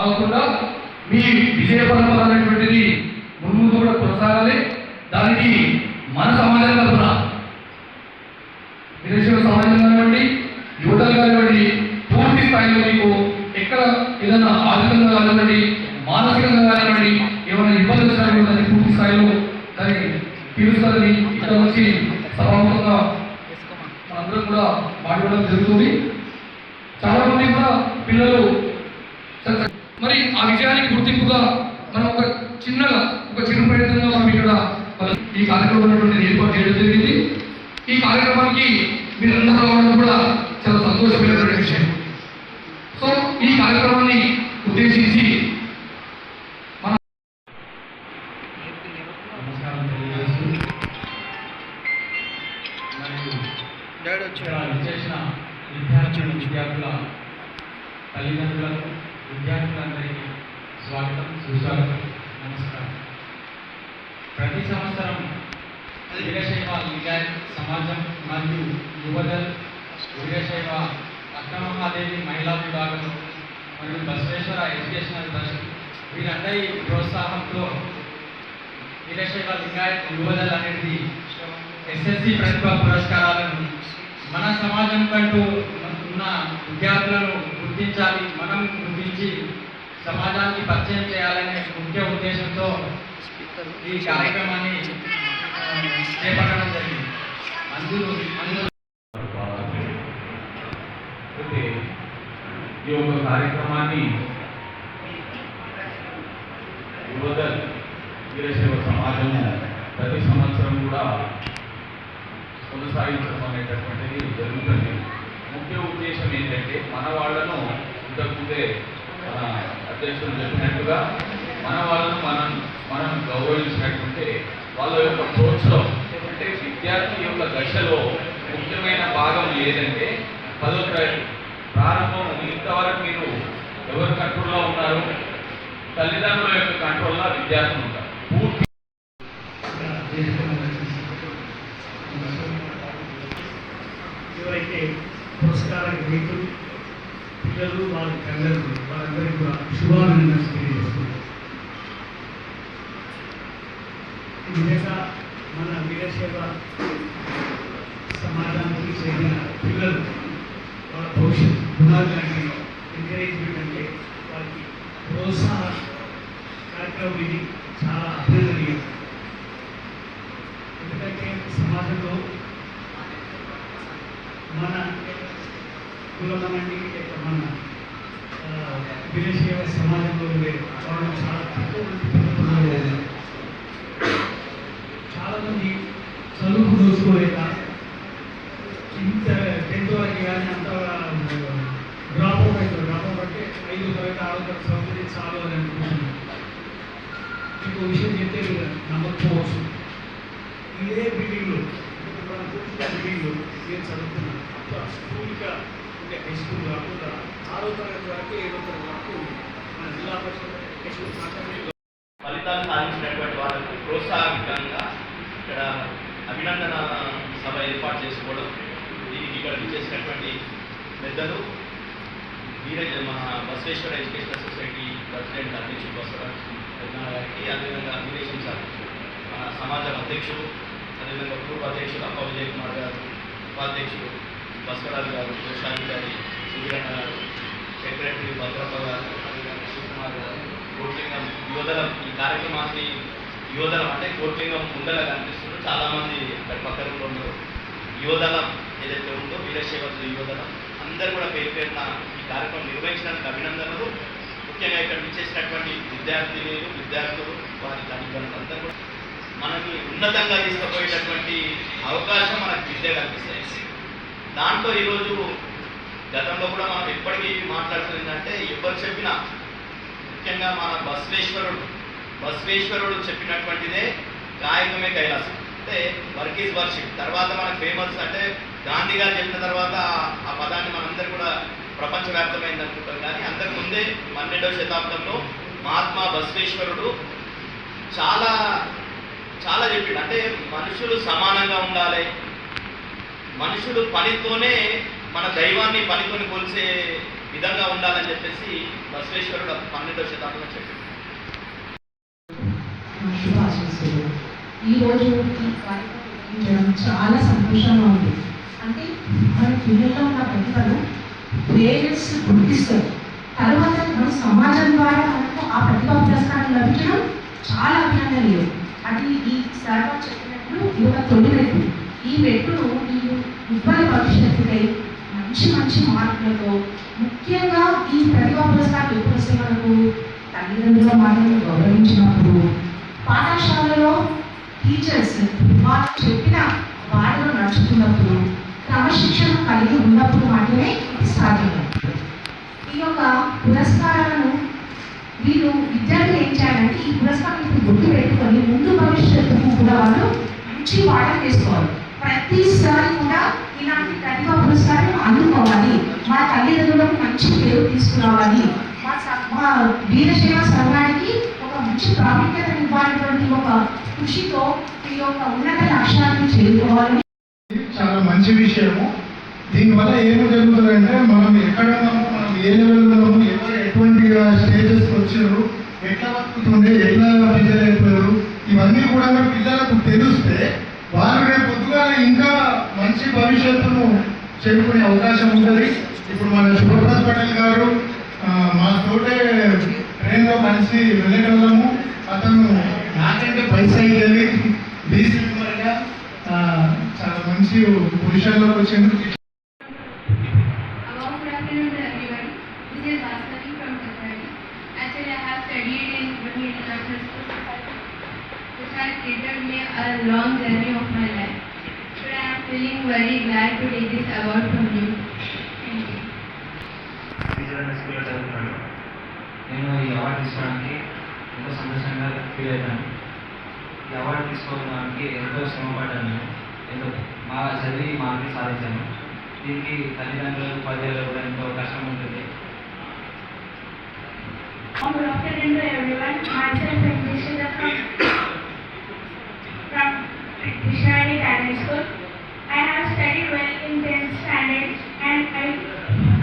కాకుండా మీ విజయ పరంపర అనేటువంటిది ముందు కూడా కొనసాగాలి. దానికి మన సమాజం తరఫున విదేశీయ సమాజం కానివ్వండి, యువతలు కానివ్వండి, పూర్తి స్థాయిలో మీకు ఎక్కడ ఏదైనా ఆర్థికంగా కానివ్వండి, మానసికంగా కానివ్వండి, ఏమైనా ఇబ్బంది వచ్చినా దాన్ని పూర్తి స్థాయిలో దాన్ని తీరుస్తారని ఇక్కడ వచ్చి సభాముఖంగా మనందరం కూడా మాట్లాడడం జరుగుతుంది. చాలా మంది కూడా పిల్లలు మరి ఆ విజయానికి గుర్తింపుగా మనం ఒక చిన్న ప్రయత్నంగా మనం ఇక్కడ ఈ కార్యక్రమం ఏర్పాటు చేయడం జరిగింది. ఈ కార్యక్రమానికి మీరందరూ రావడం కూడా చాలా సంతోషమైనటువంటి విషయం. సో ఈ కార్యక్రమాన్ని ఉద్దేశించి మన నమస్కారం తెలియజేస్తూ చేసిన విద్యార్థుల తల్లిదండ్రులకు విద్యార్థులందరికీ స్వాగతం, సుస్వాగతం, నమస్కారం. ప్రతి సంవత్సరం వీరశైవ లింగాయత్ సమాజం మరియు యువదల్, వీరశైవ అక్కమహాదేవి మహిళా విభాగం మరియు బసవేశ్వర ఎడ్యుకేషనల్ ట్రస్ట్ వీరందరి ప్రోత్సాహంతో వీరశైవ లింగాయత్ యువదల్ అనేది ఎస్ఎస్సి ప్రతిభా పురస్కారాలను మన సమాజం కంటూ ఉన్న విద్యార్థులను గుర్తించాలి, మనం గుర్తించి సమాజానికి పరిచయం చేయాలనే ముఖ్య ఉద్దేశంతో ఈ కార్యక్రమాన్ని చేపట్టడం జరిగింది. ఈ యొక్క కార్యక్రమాన్ని యువదల్ వీరశైవ సమాజము ప్రతి సంవత్సరం కూడా కొనసాగించడం అనేటటువంటిది జరుగుతుంది. ముఖ్య ఉద్దేశం ఏంటంటే మన వాళ్ళను ఇంతకుముందే మన అధ్యక్షులు చెప్పినట్టుగా మన వాళ్ళను మనం గౌరవించినట్టుంటే వాళ్ళ యొక్క ప్రోత్సాహం అంటే విద్యార్థి యొక్క దశలో ముఖ్యమైన భాగం ఏదంటే 10వ తరగతి ప్రారంభం. ఇంతవరకు మీరు ఎవరు కంట్రోల్లో ఉన్నారు? తల్లిదండ్రుల యొక్క కంట్రోల్లో విద్యార్థులు ఉంటారు. పూర్తి ఎవరైతే పురస్కారం రైతులు పిల్లలు వాళ్ళ తల్లిదండ్రులు వారందరికీ కూడా శుభాభినందనలు తెలియజేస్తున్నారు. ఈ విధంగా మన వీరశైవ సమాజానికి చెందిన పిల్లలు వాళ్ళ భవిష్యత్ పునాదులకి ఎంకరేజ్మెంట్ అంటే వాళ్ళకి ప్రోత్సాహ కార్యక్రమం ఇది చాలా అభినందనీయం. ఎందుకంటే సమాజంలో మన కులమనండి లేక మన వీరశైవ సమాజంలో వాళ్ళు చాలా తక్కువ మంది చాలామంది చదువుకు దోచుకోలేక ఇంత 10th వరకు కానీ అంత డ్రాప్ అవుట్ అవుతారు. డ్రాప్ అవుట్ అంటే 5వ తరగతి 6వ తరగతి చదివితే చాలు అని అనుకుంటున్నాను. ఇంకో విషయం చెప్తే నమ్మకపోవచ్చు. ఇదే బిల్డింగ్లో బిల్డింగ్లో నేను చదువుతున్నాను. స్కూల్గా అంటే హై స్కూల్ కాకుండా 6వ తరగతి వరకు 7వ తరగతి వరకు మన జిల్లా పరిషత్ హై స్కూల్ ఫలితాలు సాధించినటువంటి వాళ్ళకి ప్రోత్సాహకంగా ఇక్కడ అభినందన సభ ఏర్పాటు చేసుకోవడం, దీనికి ఇక్కడ చేసినటువంటి పెద్దలు మన బసవేశ్వర ఎడ్యుకేషనల్ సొసైటీ ప్రెసిడెంట్ అధ్యక్షుడు బసవరాజు గారికి, అదేవిధంగా రిలేషన్స్ మన సమాజం అధ్యక్షుడు, అదేవిధంగా పూర్వ అధ్యక్షుడు అప్ప విజయ్ కుమార్ గారు, ఉపాధ్యక్షుడు బసవరాజు గారు, కోశాఖి గారి సుధీరన్న గారు, సెక్రటరీ భద్రప్ప గారు, అదేవిధంగా శివకుమార్ గారు, కోట్లింగం యువదళం. ఈ కార్యక్రమాన్ని యువదళం అంటే కోట్లింగం ముందర కనిపిస్తున్నారు, చాలామంది అక్కడ పక్కన ఉన్నారు. యువదళం ఏదైతే ఉందో వీరశైవ యువదళం అందరూ కూడా పేరున ఈ కార్యక్రమం నిర్వహించడానికి అభినందనలు. ముఖ్యంగా ఇక్కడ విచ్చేసినటువంటి విద్యార్థులు వారి తల్లిదండ్రులు అందరూ కూడా మనకి ఉన్నతంగా తీసుకుపోయేటటువంటి అవకాశం మనకు విద్య కల్పిస్తాయి. దాంట్లో ఈరోజు గతంలో కూడా మనం ఎప్పటికీ మాట్లాడుతుందంటే ఎవరు చెప్పినా ముఖ్యంగా మన బసవేశ్వరుడు చెప్పినటువంటిదే కాయకమే కైలాసం, అంటే వర్క్ ఈజ్ వర్షిప్. తర్వాత మనకు ఫేమస్ అంటే గాంధీ గారు చెప్పిన తర్వాత ఆ పదాన్ని మనందరూ కూడా ప్రపంచవ్యాప్తమైంది అనుకుంటాం. కానీ అంతకుముందే 12వ శతాబ్దంలో మహాత్మా బసవేశ్వరుడు చాలా చాలా చెప్పిండు. అంటే మనుషులు సమానంగా ఉండాలి, మనుషులు పనితోనే మన దైవాన్ని పనితోని కొలిసే విధంగా ఉండాలని చెప్పేసి బసవేశ్వరుడు 12వ శతాబ్దంలో చెప్పాడు. శుభాశీస్సులు. ఈరోజు ఈ కార్యక్రమం నిర్వహించడం చాలా సంతోషంగా ఉంది. అంటే మన పిల్లల్లో ఉన్న ప్రతిభను పేరెంట్స్ గుర్తిస్తారు. తర్వాత మన సమాజం ద్వారా మనకు ఆ ప్రతిభా పురస్కారం లభించడం చాలా అభినందనీయం. అది ఈ సార్ చెప్పినట్లు ఇది ఒక తొలి మెట్టు. ఈ మెట్టును మీరు ఉజ్వల భవిష్యత్తుకై మంచి మంచి మార్కులతో, ముఖ్యంగా ఈ ప్రతిభా పురస్కారం ఎప్పుడు వస్తే మనకు తల్లిదండ్రుల మాటలను గౌరవించినప్పుడు, పాఠశాలలో టీచర్స్ వాళ్ళు చెప్పిన వారిలో నడుచుకున్నప్పుడు, క్రమశిక్షణ కలిగి ఉన్నప్పుడు మాత్రమే ఇది సాధ్యమవుతుంది. ఈ యొక్క పురస్కారాలను వీళ్ళు విద్యార్థులు ఏం చేయాలంటే ఈ పురస్కారం గుర్తు పెట్టుకొని ముందు భవిష్యత్తుకు కూడా వాళ్ళు మంచి వాటం చేసుకోవాలి. ప్రతిసారి కూడా ఇలాంటి ప్రతిభా పురస్కారం అందుకోవాలి, మా తల్లిదండ్రులకు మంచి పేరు తీసుకురావాలి, మా వీరశైవ సంఘానికి ఒక మంచి ప్రాముఖ్యత ఇవ్వాలనేటువంటి ఒక కృషితో ఈ యొక్క ఉన్నత లక్ష్యాన్ని చేరుకోవాలని చాలా మంచి విషయము. దీనివల్ల ఏమి జరుగుతుందంటే మనం ఎక్కడ ఉన్నాము, మనం ఏ లెవెల్లో ఉన్నాము, ఎటువంటి స్టేజెస్కి వచ్చారు, ఎట్లా బతుకుతుండే, ఎట్లా ప్రిజర్ అయిపోయారు, ఇవన్నీ కూడా పిల్లలకు తెలిస్తే వారు రేపు పొద్దుగా ఇంకా మంచి భవిష్యత్తును చేరుకునే అవకాశం ఉంటుంది. ఇప్పుడు మన శుభప్రద్ పటేల్ గారు మా తోటే ట్రైన్లో కలిసి వెళ్ళేటోళ్ళము. అతను నాకంటే పైసా అయ్యేది బీసీ మెంబర్గా చాలా మంచి పొజిషన్లోకి వచ్చింది. Good afternoon everyone. This is Vasavi from Kathari. Actually, I have studied in Brahmi International School Society, which has created me a long journey of my life. Today I am feeling very glad to take this award from you. Thank you. స్కూల్లో చదువుతున్నాను. నేను ఈ award తీసుకోవడానికి ఎంతో సంతోషంగా feel అవుతాను. ఈ award తీసుకోవడానికి ఎంతో శ్రమపడ్డాను. నేను ఎంతో బాగా చదివి మార్కులు సాధించాను. దీనికి తల్లిదండ్రులు, ఉపాధ్యాయులు కూడా ఎంతో కష్టం ఉంటుంది. Good afternoon to everyone. Myself Krishna from Krishnavati Talent School. I have studied well in 10th standard and I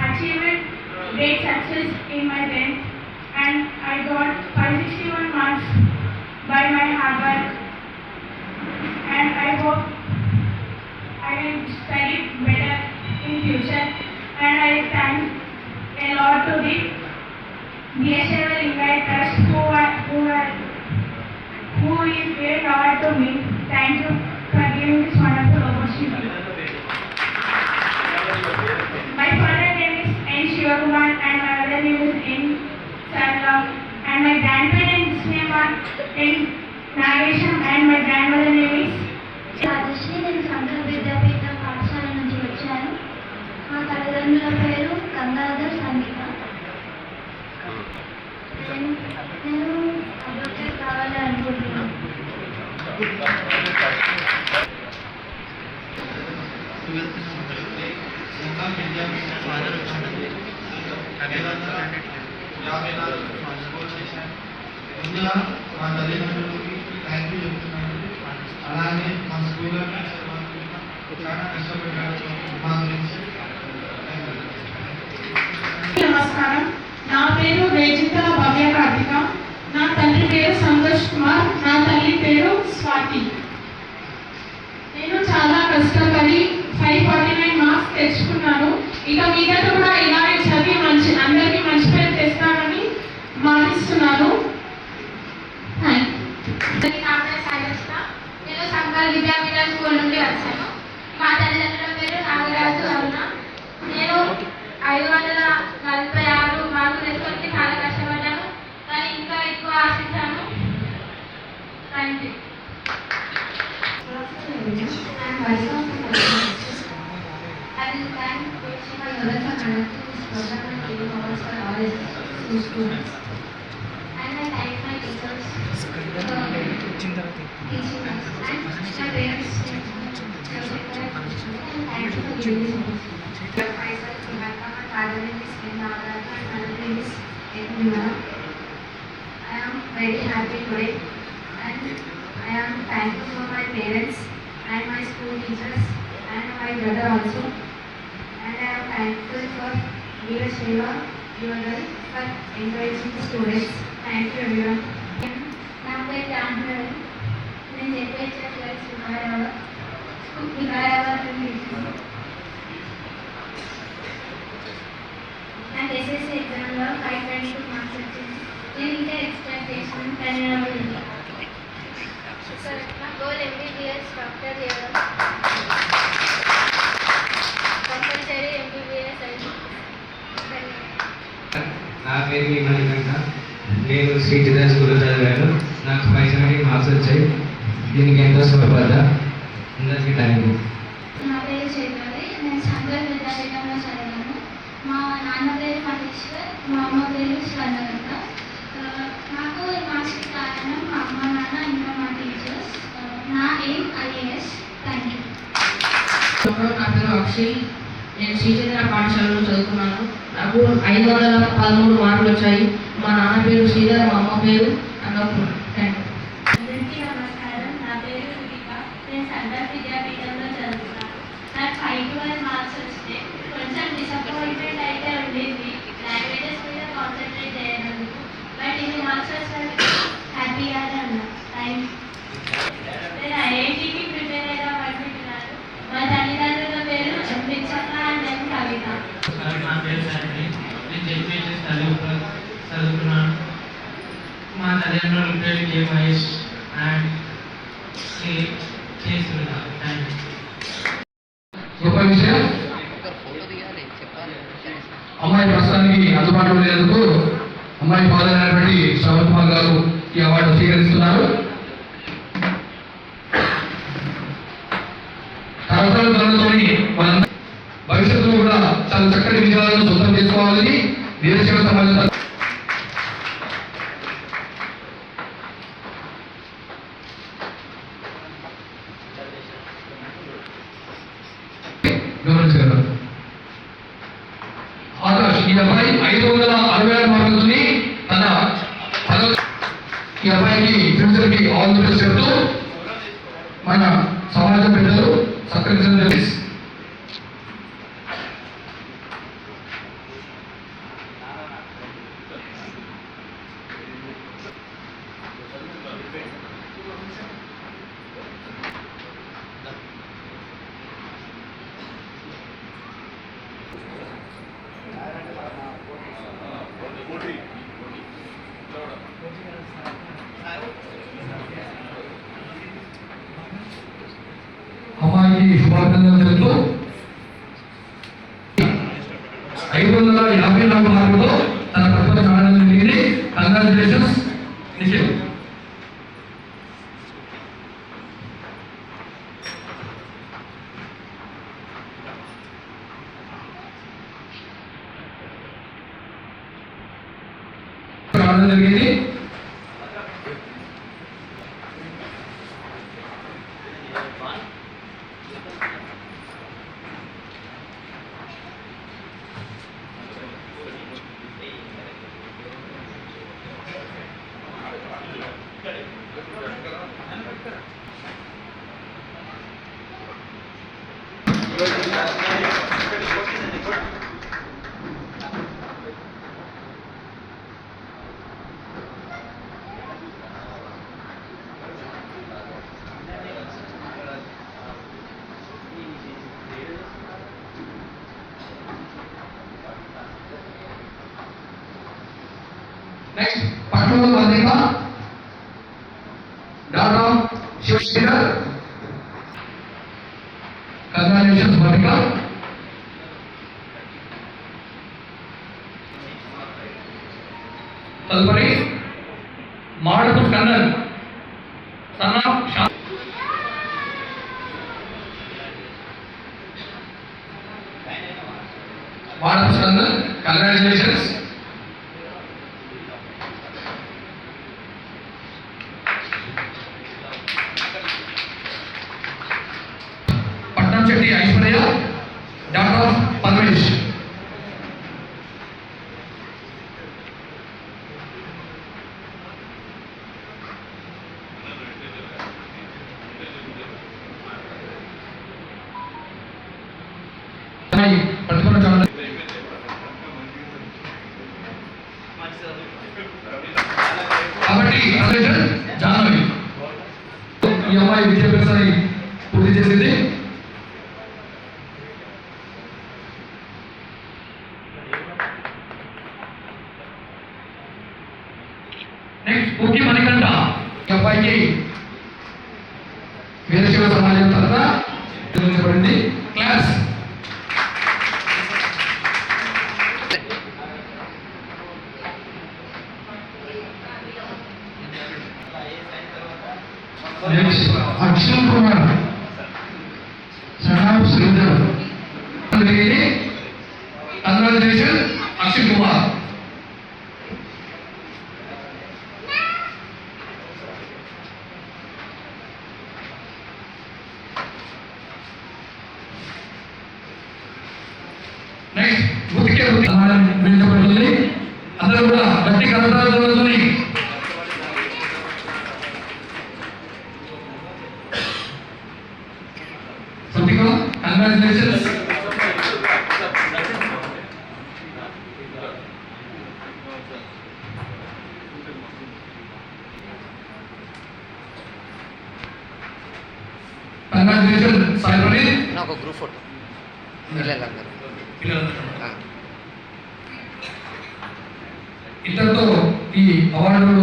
achieved great success in my 10th and I got 561 marks by my hard work and I hope I will study better in future and I thank a lot to the DSL Invite Trust who is giving award to me. Thank you for giving this wonderful opportunity. My father name is N. Shivakumar and my other name is N. Sarla and my grandparents name are N. Nagesham and my grandmother name is Rajshri. నేను సంఘం విద్యాపీఠ పాఠశాల నుంచి వచ్చాను. మా తల్లిదండ్రుల పేరు గంగాధర్ సంగీత. నేను advocate కావాలని అనుకుంటున్నాను. ముందుగా మా తల్లిదండ్రులకి థ్యాంక్ యూ చెప్తున్నాను. అలాగే మా స్కూల్లో చాలా కష్టపడ్డారు మా గురించి. నమస్కారం. నా పేరు రేజిత భవ్య కార్తిక. నా తండ్రి పేరు సంతోష్ కుమార్. నా తల్లి పేరు స్వాతి. నేను చాలా కష్టపడి 549 మార్క్స్ తెచ్చుకున్నాను. ఇక మీదట కూడా ఇలాగే చదివి అందరికీ మంచి పేరు తెస్తానని మాటిస్తున్నాను. నేను సంఘాల విద్యాపీఠ స్కూల్ నుండి వచ్చాను. మా తల్లిదండ్రుల పేరు నాగరాజు అరుణ. నేను 546 మార్కులు తెచ్చుకోవడానికి చాలా కష్టపడ్డాను, కానీ ఇంకా ఎక్కువ ఆశించాను. Thank you. I will thank my mother for conducting this program and giving awards for all his students. And I thank my teachers for teaching us and my parents and thank you for giving this award. Myself, Sumanta, my father name is N. Nagaraju and my mother name is N. Vimala. I am very happy today and I am thankful for my parents and my school teachers and my brother also. And I am thankful for Veerashaiva, URL, for encouraging the students. Thank you everyone. నా పేరు జాహ్నవి. నేను చెప్పేచ్చే class Vikarabad నుండి. నాకు SSC ఎగ్జామ్లో 522 marks వచ్చింది. నేను ఇంకా expect చేసాను కానీ అవ్వలేదు. Sir, my goal MBBS doctor చేయడం. Compulsory MBBS అయింది. నా పేరు విమలికంట. నేను శ్రీ చిత్ర స్కూల్లో చదివాను. నాకు 570 మార్క్స్ వచ్చాయి. దీనికి ఎంతో శ్రమపడ్డా. అందరికీ థ్యాంక్ యూ. నా పేరు చైతన్య. నేను సంగర్ విద్యాపీఠంలో చదివాను. మా నాన్న పేరు మహేశ్వర్, మా అమ్మ పేరు స్వర్ణలత. నాకు ఈ మార్క్స్కి కారణం మా అమ్మ, నాన్న, ఇంకా మా టీచర్స్. నా ఎయిమ్ ఐఏఎస్. Thank you. నా పేరు అక్షయ్. నేను శ్రీచంద్ర పాఠశాలలో చదువుకున్నాను. నాకు 513 మార్కులు వచ్చాయి. మా నాన్న పేరు శ్రీధర్, మా అమ్మ పేరు అన్నపూర్ణ. Thank you. అందరికీ నమస్కారం. నా పేరు సునీత. నేను సంగర్ విద్యాపీఠంలో చదువుతున్నాను. నాకు 512 మార్క్స్ వస్తే కొంచెం డిసప్పాయింట్మెంట్ అయితే ఉండింది, లాంగ్వేజెస్ మీద కాన్సన్ట్రేట్ చేయనందుకు. బట్ ఇన్ని మార్క్స్ వచ్చినందుకు హ్యాపీగానే ఉన్నా. Thank you. నేను ఐఐటీకి ప్రిపేర్ అయ్యాం అనుకుంటున్నాను. మా తల్లిదండ్రుల పేరు ఎంపిచ్చక్క అండ్ ఎం కవిత. నా పేరు శాంతి. నేను జెడ్పీహెచ్ఎస్ చదువుతున్నాను. మా తల్లిదండ్రుల పేరు K Mahesh and K Suresh. Thank you. గొప్ప విషయం. అమ్మాయి ప్రస్తుతానికి అందుబాటులో లేనందుకు అమ్మాయి ఫాదర్ అయినటువంటి శ్రవణ్ కుమార్ గారు ఈ అవార్డు స్వీకరిస్తున్నారు. తరతరాల తరంతోని మన భవిష్యత్తులో కూడా చాలా చక్కటి విజయాలను సొంతం చేసుకోవాలని వీరశైవ సమాజం గమనించగలరు. ఆకాష్ ఈ అబ్బాయి 566 మార్కులతోని తన ఈ అబ్బాయికి ఫ్యూచర్ కి ఆల్ ది బెస్ట్ చెప్తూ మన సమాజ పెద్దలు సత్కరించడం జరిగింది. అమ్మాయికి శుభాకాంక్షలు తెలుపుతూ 554 మార్కులతో తన ప్రతిభ చాటడం జరిగింది. కంగ్రాచులేషన్స్ నిఖిల్. చాటడం జరిగింది. నెక్స్ట్ పట్టణ పత్రిక డాక్టర్ శివశంకర్. కంగ్రాచులేషన్స్ పత్రిక. తదుపరి మాడపు కన్నన్ సన్నా మాడపు కన్నన్. కంగ్రాచులేషన్స్. శెట్టి ఐశ్వర్య, డాక్టర్ పరమేష్. ప్రతిభ కాబట్టి జాహ్నవి ఈ అమ్మాయి విద్యాభ్యాసాన్ని పూర్తి చేసింది. నెక్స్ట్ ఓకే మణికంఠ ఈ అబ్బాయికి వీరశైవ సమాజం తరఫున నిర్వహించబడింది. క్లాస్ నెక్స్ట్ అక్షయ్ కుమార్ సనాబ్ శ్రీధర్ కంగ్రాచులేషన్ అక్షయ్ కుమార్. నెక్స్ట్ బుద్ధికే బుద్ధి అందరూ కూడా గట్టి కరతాలతో కంగ్రాచులేషన్స్. కంగ్రాచులేషన్ సాయి ప్రణీత్. ఒక గ్రూప్ ఫోటో ఇతరుతో ఈ అవార్డు